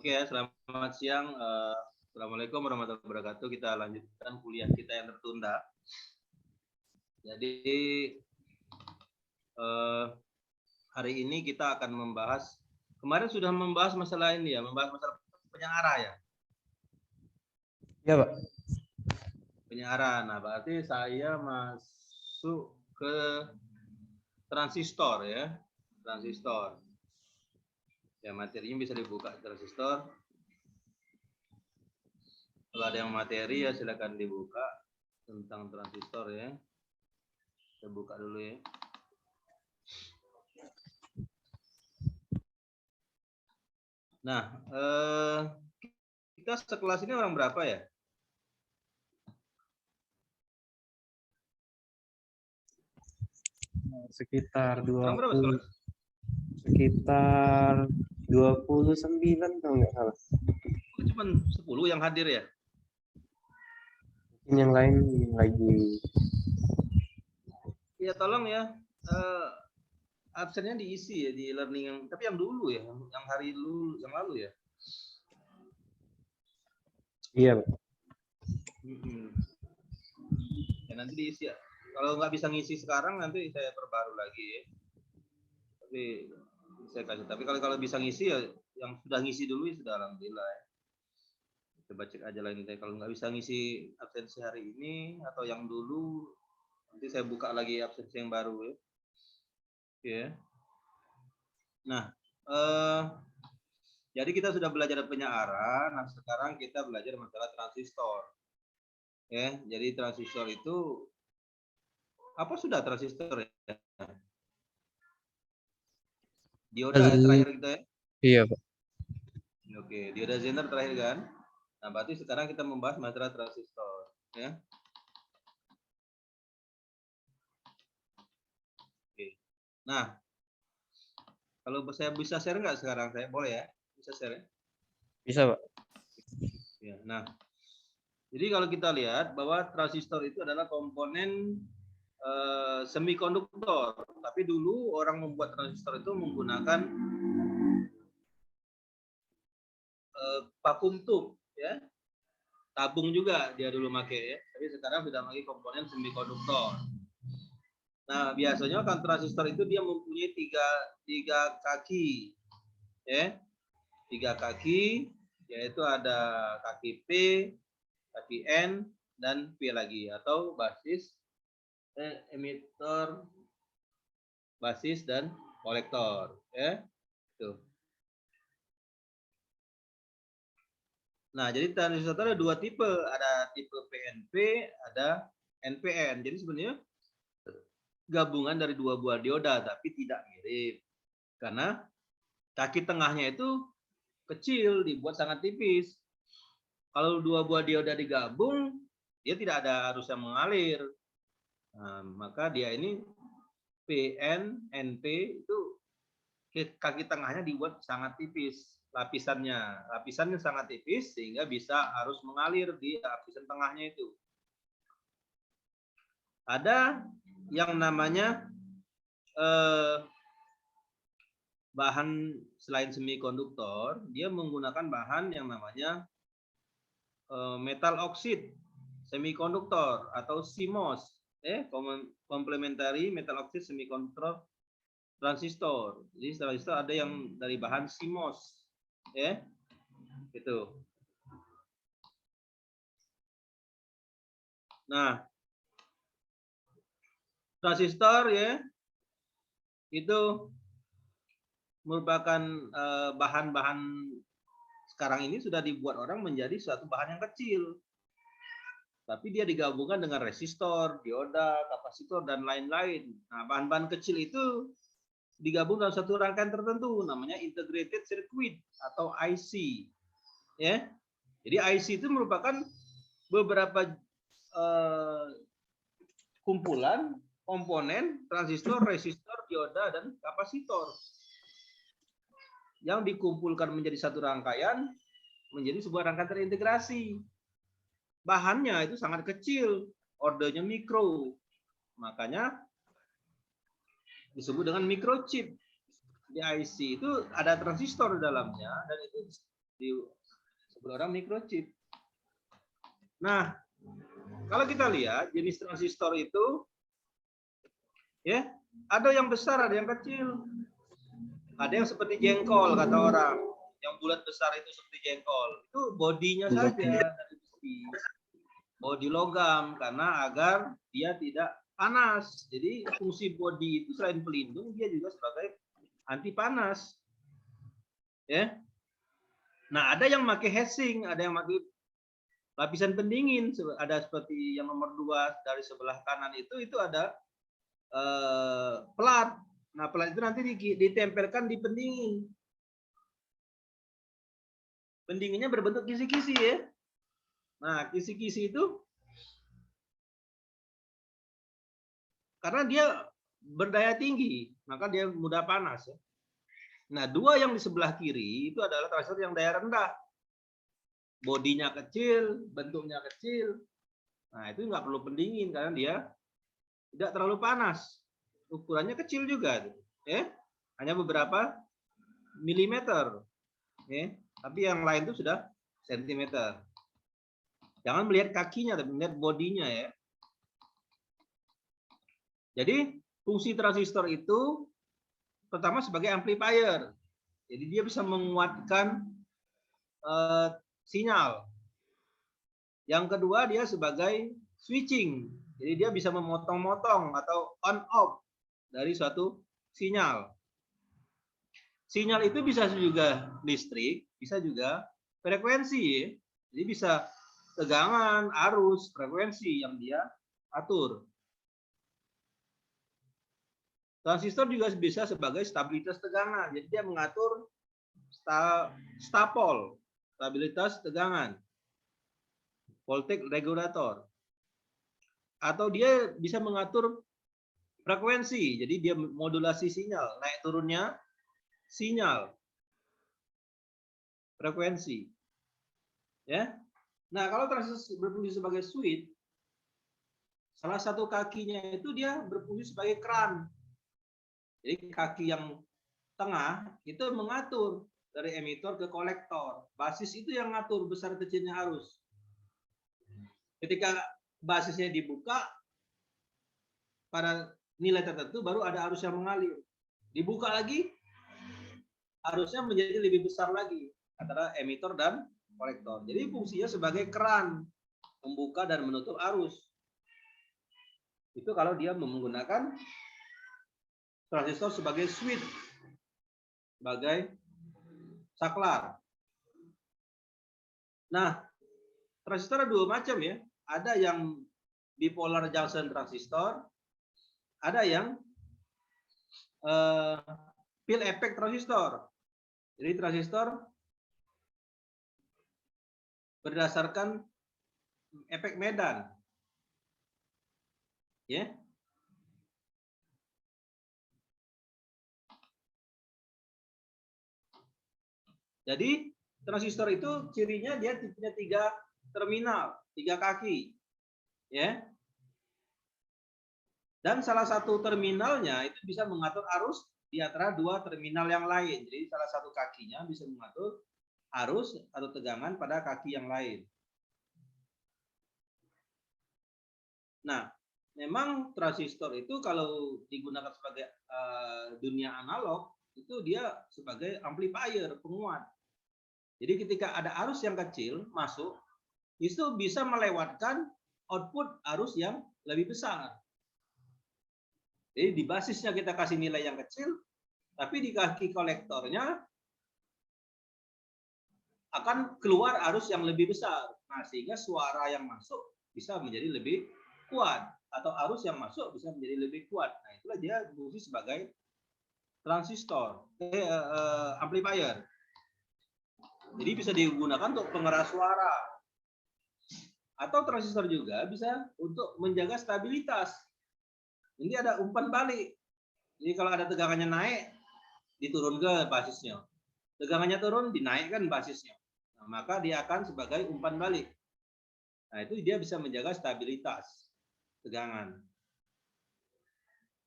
Oke ya, selamat siang. Assalamualaikum warahmatullahi wabarakatuh. Kita lanjutkan kuliah kita yang tertunda. Jadi hari ini kita akan membahas, kemarin sudah membahas masalah ini ya, membahas masalah penyiaran ya. Ya Pak. Penyiaran. Nah, berarti saya masuk ke transistor ya, transistor. Ya, materinya bisa dibuka transistor. Kalau ada yang materi ya silakan dibuka tentang transistor ya. Saya buka dulu ya. Nah, kita sekelas ini orang berapa ya? Sekitar Orang berapa 20, sekelas? sekitar 29 kalau nggak salah. Cuma 10 yang hadir ya? Mungkin yang lain lagi. Ya tolong ya, absennya diisi ya di learning yang, tapi yang dulu ya, yang hari dulu, yang lalu ya. Iya Pak. Ya nanti diisi ya. Kalau nggak bisa ngisi sekarang nanti saya perbarui lagi ya. Tapi saya kasih. Tapi kalau bisa ngisi ya, yang sudah ngisi dulu ya sudah alhamdulillah ya. Coba cek aja lain deh. Kalau nggak bisa ngisi absensi hari ini atau yang dulu, nanti saya buka lagi absensi yang baru ya. Oke. Nah, jadi kita sudah belajar penyiaran. Nah, sekarang kita belajar masalah transistor. Ya, jadi transistor itu apa sudah transistor ya? Dioda ya terakhir kita ya. Iya Pak. Oke, dioda Zener terakhir kan. Nah, berarti sekarang kita membahas masalah transistor ya. Oke. Nah, kalau saya bisa share nggak sekarang? Saya boleh ya? Bisa share ya? Bisa Pak. Ya, nah, jadi kalau kita lihat bahwa transistor itu adalah komponen semikonduktor. Tapi dulu orang membuat transistor itu menggunakan vakum tube, ya. Tabung juga dia dulu pakai ya. Tapi sekarang sudah pakai komponen semikonduktor. Nah, biasanya kan transistor itu dia mempunyai tiga kaki, ya. 3 kaki, yaitu ada kaki P, kaki N, dan P lagi, atau basis, emitter, basis, dan kolektor. Ya. Tuh. Nah, jadi transistor ada 2 tipe, ada tipe PNP, ada NPN. Jadi sebenarnya gabungan dari 2 buah dioda, tapi tidak mirip. Karena kaki tengahnya itu kecil, dibuat sangat tipis. Kalau 2 buah dioda digabung, dia tidak ada arus yang mengalir. Nah, maka dia ini PN, NP itu kaki tengahnya dibuat sangat tipis. Lapisannya sangat tipis sehingga bisa arus mengalir di lapisan tengahnya itu. Ada yang namanya bahan selain semikonduktor, dia menggunakan bahan yang namanya metal oksid semikonduktor atau CMOS, complementary metal oxide semiconductor transistor. Jadi transistor ada yang dari bahan CMOS, ya, gitu. Nah, transistor ya itu merupakan bahan-bahan sekarang ini sudah dibuat orang menjadi suatu bahan yang kecil. Tapi dia digabungkan dengan resistor, dioda, kapasitor, dan lain-lain. Nah, bahan-bahan kecil itu digabung dalam satu rangkaian tertentu, namanya integrated circuit atau IC. Ya, jadi IC itu merupakan beberapa kumpulan komponen transistor, resistor, dioda, dan kapasitor yang dikumpulkan menjadi satu rangkaian, menjadi sebuah rangkaian terintegrasi. Bahannya itu sangat kecil, ordernya mikro, makanya disebut dengan microchip. Di IC itu ada transistor di dalamnya dan itu di sebelah orang microchip. Nah, kalau kita lihat jenis transistor itu, ya ada yang besar, ada yang kecil, ada yang seperti jengkol kata orang, yang bulat besar itu seperti jengkol, itu bodinya saja dari besi, bodi logam, karena agar dia tidak panas. Jadi fungsi bodi itu selain pelindung, dia juga sebagai anti panas. Ya. Nah, ada yang pakai heatsink, ada yang pakai lapisan pendingin, ada seperti yang nomor 2 dari sebelah kanan itu ada pelat. Nah, pelat itu nanti ditempelkan di pendingin. Pendinginnya berbentuk kisi-kisi ya. Nah, kisi-kisi itu karena dia berdaya tinggi, maka dia mudah panas ya. Nah, 2 yang di sebelah kiri itu adalah transistor yang daya rendah. Bodinya kecil, bentuknya kecil. Nah, itu nggak perlu pendingin karena dia tidak terlalu panas. Ukurannya kecil juga, ya. Hanya beberapa milimeter, ya. Tapi yang lain itu sudah sentimeter. Jangan melihat kakinya, tapi melihat bodinya ya. Jadi fungsi transistor itu pertama sebagai amplifier. Jadi dia bisa menguatkan sinyal. Yang kedua dia sebagai switching. Jadi dia bisa memotong-motong atau on off dari suatu sinyal. Sinyal itu bisa juga listrik, bisa juga frekuensi. Jadi bisa tegangan, arus, frekuensi yang dia atur. Transistor juga bisa sebagai stabilitas tegangan. Jadi dia mengatur stapol, stabilitas tegangan. Voltage regulator. Atau dia bisa mengatur frekuensi. Jadi dia modulasi sinyal, naik turunnya sinyal. Frekuensi. Ya. Nah, kalau transistor berfungsi sebagai switch, salah satu kakinya itu dia berfungsi sebagai keran. Jadi kaki yang tengah itu mengatur dari emitor ke kolektor. Basis itu yang ngatur besar kecilnya arus. Ketika basisnya dibuka pada nilai tertentu baru ada arus yang mengalir. Dibuka lagi arusnya menjadi lebih besar lagi antara emitor dan kolektor. Jadi fungsinya sebagai keran membuka dan menutup arus. Itu kalau dia menggunakan transistor sebagai switch, sebagai saklar. Nah, transistor ada 2 macam ya. Ada yang bipolar junction transistor, ada yang field effect transistor. Jadi transistor berdasarkan efek medan. Ya. Jadi transistor itu cirinya dia punya 3 terminal, 3 kaki. Ya. Dan salah satu terminalnya itu bisa mengatur arus di antara 2 terminal yang lain. Jadi salah satu kakinya bisa mengatur arus atau tegangan pada kaki yang lain. Nah, memang transistor itu kalau digunakan sebagai dunia analog, itu dia sebagai amplifier, penguat. Jadi ketika ada arus yang kecil masuk, itu bisa melewatkan output arus yang lebih besar. Jadi di basisnya kita kasih nilai yang kecil, tapi di kaki kolektornya akan keluar arus yang lebih besar. Nah, sehingga suara yang masuk bisa menjadi lebih kuat atau arus yang masuk bisa menjadi lebih kuat. Nah, itulah dia fungsi sebagai transistor, amplifier. Jadi bisa digunakan untuk pengeras suara. Atau transistor juga bisa untuk menjaga stabilitas. Ini ada umpan balik. Jadi kalau ada tegangannya naik, diturun ke basisnya. Tegangannya turun, dinaikkan basisnya. Nah, maka dia akan sebagai umpan balik. Nah, itu dia bisa menjaga stabilitas tegangan.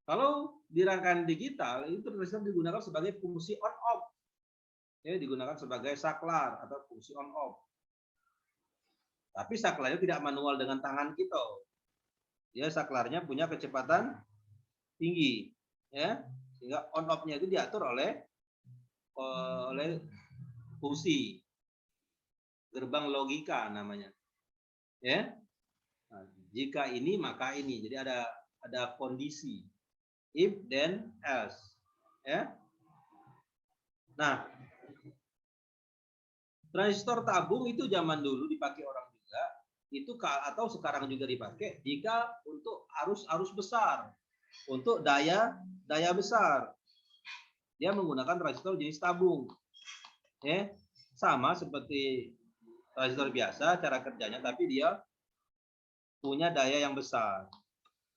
Kalau di rangkaian digital, itu transistor digunakan sebagai fungsi on-off. Ya, digunakan sebagai saklar atau fungsi on off. Tapi saklarnya tidak manual dengan tangan kita. Ya, saklarnya punya kecepatan tinggi, ya, sehingga on off-nya itu diatur oleh fungsi gerbang logika namanya, ya. Nah, jika ini maka ini, jadi ada kondisi if then else, ya. Nah, transistor tabung itu zaman dulu dipakai orang juga, itu atau sekarang juga dipakai jika untuk arus besar, untuk daya besar. Dia menggunakan transistor jenis tabung. Ya, sama seperti transistor biasa cara kerjanya, tapi dia punya daya yang besar.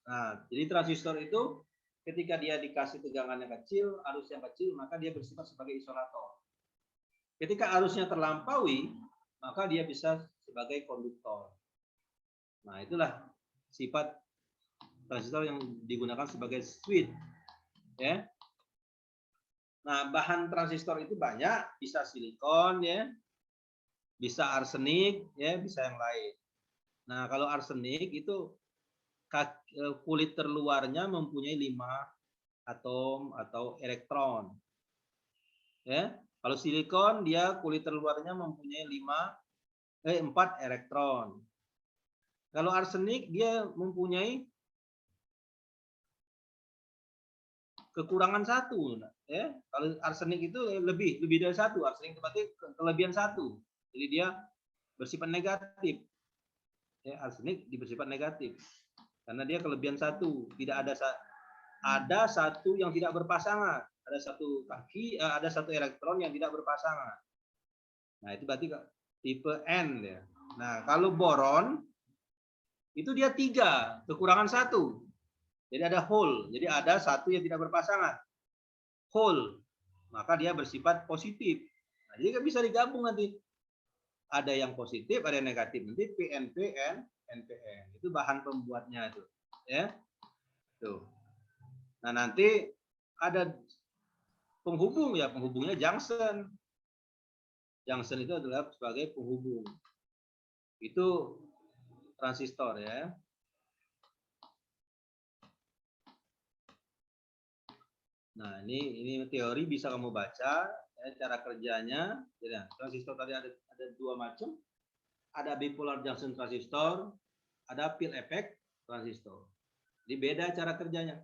Nah, jadi transistor itu ketika dia dikasih tegangan yang kecil, arus yang kecil, maka dia bersifat sebagai isolator. Ketika arusnya terlampaui, maka dia bisa sebagai konduktor. Nah, itulah sifat transistor yang digunakan sebagai switch. Ya. Nah, bahan transistor itu banyak, bisa silikon, ya, bisa arsenik, ya, bisa yang lain. Nah, kalau arsenik itu kulit terluarnya mempunyai 5 atom atau elektron. Ya, kalau silikon dia kulit terluarnya mempunyai 4 elektron. Kalau arsenik dia mempunyai kekurangan 1, ya. Kalau arsenik itu lebih dari 1, arsenik itu berarti kelebihan 1. Jadi dia bersifat negatif. Ya, arsenik bersifat negatif karena dia kelebihan 1. Tidak ada satu yang tidak berpasangan, ada satu elektron yang tidak berpasangan. Nah, itu berarti tipe N, ya. Nah, kalau boron itu dia 3, kekurangan 1. Jadi ada hole, jadi ada satu yang tidak berpasangan. Hole, maka dia bersifat positif. Nah, jadi bisa digabung nanti. Ada yang positif, ada yang negatif. Nanti PNP, NPN. Itu bahan pembuatnya itu, ya. Tuh. Nah, nanti ada penghubung, ya, penghubungnya junction. Junction itu adalah sebagai penghubung. Itu transistor, ya. Nah, ini teori bisa kamu baca, ya, cara kerjanya. Jadi, transistor tadi ada 2 macam. Ada bipolar junction transistor, ada field effect transistor. Jadi beda cara kerjanya.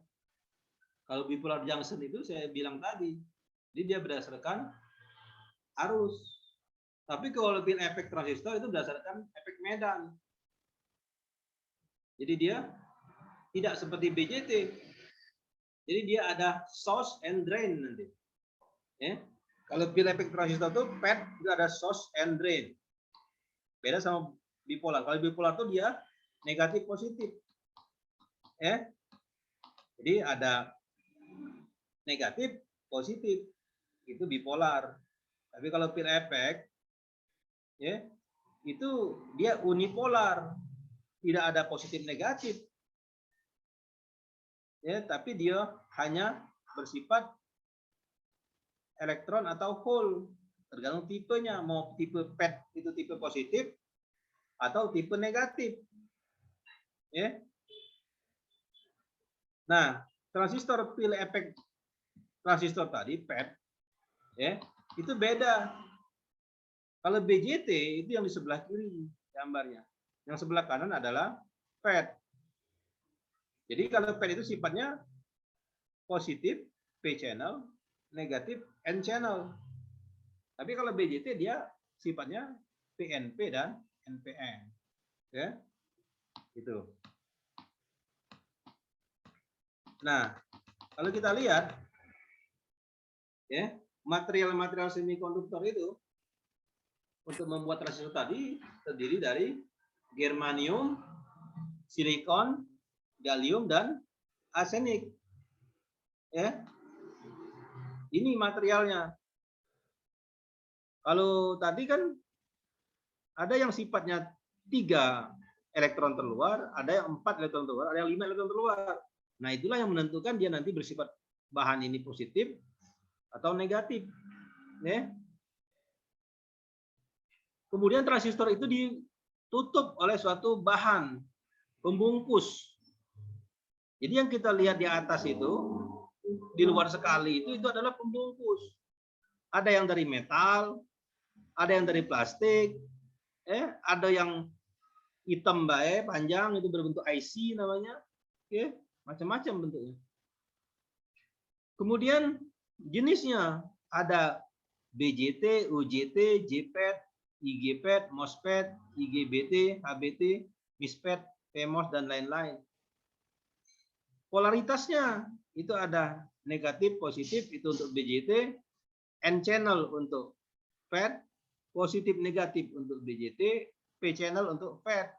Kalau bipolar junction itu saya bilang tadi, jadi dia berdasarkan arus. Tapi kalau field effect transistor itu berdasarkan efek medan. Jadi dia tidak seperti BJT. Jadi dia ada source and drain nanti. Ya. Kalau field effect transistor itu FET itu ada source and drain. Beda sama bipolar. Kalau bipolar itu dia negatif positif. Ya. Jadi ada negatif positif. Itu bipolar. Tapi kalau field effect, ya, itu dia unipolar. Tidak ada positif negatif. Ya, tapi dia hanya bersifat elektron atau hole, tergantung tipenya, mau tipe PET itu tipe positif atau tipe negatif. Ya. Nah, transistor field effect transistor tadi PET, ya, itu beda. Kalau BJT itu yang di sebelah kiri gambarnya, yang sebelah kanan adalah PET. Jadi kalau PET itu sifatnya positif P channel, negatif N channel. Tapi kalau BJT dia sifatnya PNP dan NPN. Ya. Gitu. Nah, kalau kita lihat, ya, material-material semikonduktor itu untuk membuat transistor tadi terdiri dari germanium, silikon, gallium, dan arsenik. Ya. Ini materialnya. Kalau tadi kan ada yang sifatnya 3 elektron terluar, ada yang 4 elektron terluar, ada yang 5 elektron terluar. Nah, itulah yang menentukan dia nanti bersifat bahan ini positif atau negatif. Ya. Kemudian transistor itu ditutup oleh suatu bahan pembungkus. Jadi yang kita lihat di atas itu, di luar sekali itu adalah pembungkus. Ada yang dari metal, ada yang dari plastik, ada yang hitam bae panjang itu berbentuk IC namanya, macam-macam bentuknya. Kemudian jenisnya ada BJT, UJT, JPET, IGPET, MOSFET, IGBT, HBT, MISFET, PMOS dan lain-lain. Polaritasnya itu ada negatif, positif itu untuk BJT, N-channel untuk FET, positif negatif untuk BJT, P-channel untuk FET.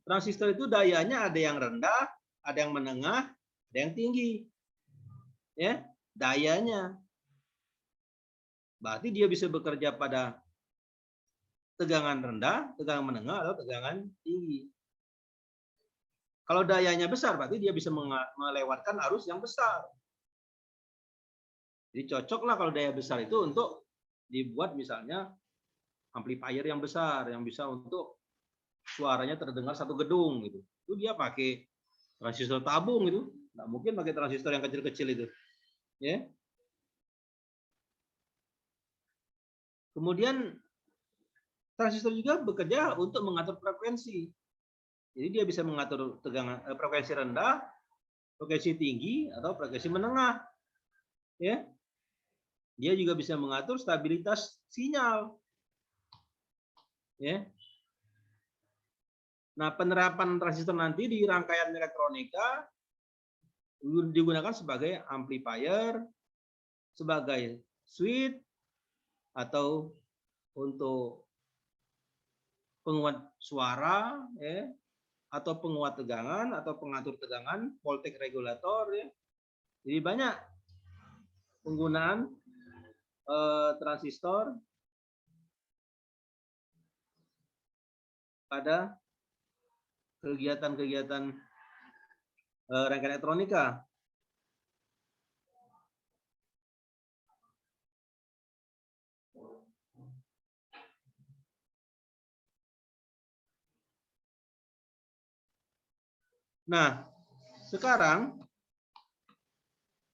Transistor itu dayanya ada yang rendah, ada yang menengah, ada yang tinggi. Ya, dayanya. Berarti dia bisa bekerja pada tegangan rendah, tegangan menengah, atau tegangan tinggi. Kalau dayanya besar, berarti dia bisa melewatkan arus yang besar. Jadi cocoklah kalau daya besar itu untuk dibuat misalnya amplifier yang besar, yang bisa untuk suaranya terdengar satu gedung gitu. Itu dia pakai transistor tabung itu, nggak mungkin pakai transistor yang kecil-kecil itu. Ya. Kemudian transistor juga bekerja untuk mengatur frekuensi. Jadi dia bisa mengatur tegangan frekuensi rendah, frekuensi tinggi, atau frekuensi menengah. Ya. Dia juga bisa mengatur stabilitas sinyal. Ya. Nah, penerapan transistor nanti di rangkaian elektronika digunakan sebagai amplifier, sebagai switch, atau untuk penguat suara, ya, atau penguat tegangan, atau pengatur tegangan, voltage regulator. Ya. Jadi banyak penggunaan transistor pada kegiatan-kegiatan rangkaian elektronika. Nah, sekarang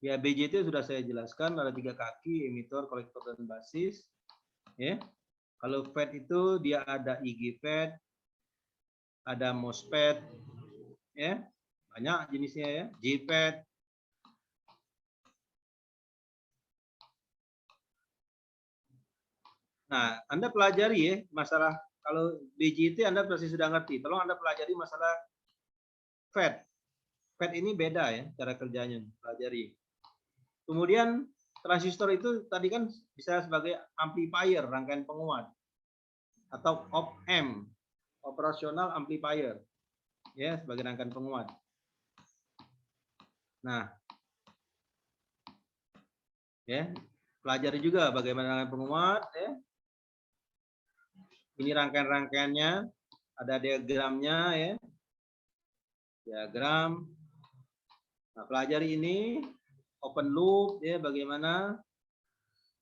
ya BJT sudah saya jelaskan, ada 3 kaki, emitor, kolektor, dan basis. Ya. Kalau FET itu dia ada IGFET, ada MOSFET, ya, banyak jenisnya ya, JFET. Nah, Anda pelajari ya masalah kalau BJT Anda pasti sudah ngerti. Tolong Anda pelajari masalah FET. FET ini beda ya cara kerjanya, pelajari. Kemudian transistor itu tadi kan bisa sebagai amplifier, rangkaian penguat, atau op-amp, operasional amplifier, ya, sebagai rangkaian penguat. Nah, ya, pelajari juga bagaimana rangkaian penguat, ya. Ini rangkaian-rangkaiannya, ada diagramnya, ya, diagram. Nah, pelajari ini open loop, ya, bagaimana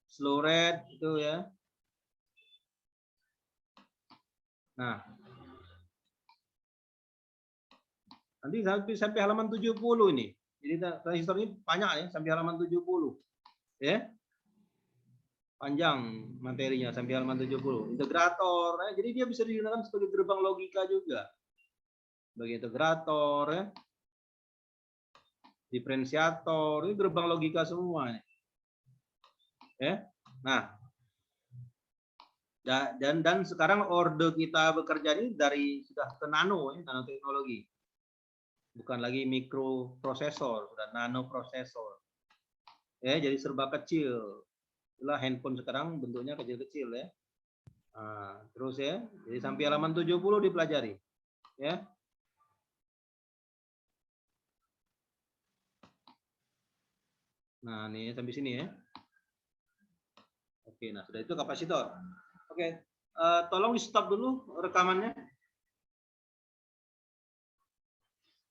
slow rate itu ya. Nah, nanti sampai halaman 70 ini. Jadi transistor ini banyak ya, sampai halaman 70. Ya. Panjang materinya sampai halaman 70. Integrator, ya. Jadi dia bisa digunakan sebagai gerbang logika juga. Sebagai integrator, ya. Diferensiator, ini gerbang logika semua. Ya. Nah, dan sekarang orde kita bekerja ini dari sudah ke nano, ya, nanoteknologi. Bukan lagi mikroprosesor, sudah nanoprosesor. Ya, jadi serba kecil. Itulah handphone sekarang bentuknya kecil-kecil ya. Nah, terus ya. Jadi sampai halaman 70 dipelajari. Ya. Nah, ini sampai sini ya. Oke, nah sudah itu kapasitor. Oke, tolong di stop dulu rekamannya.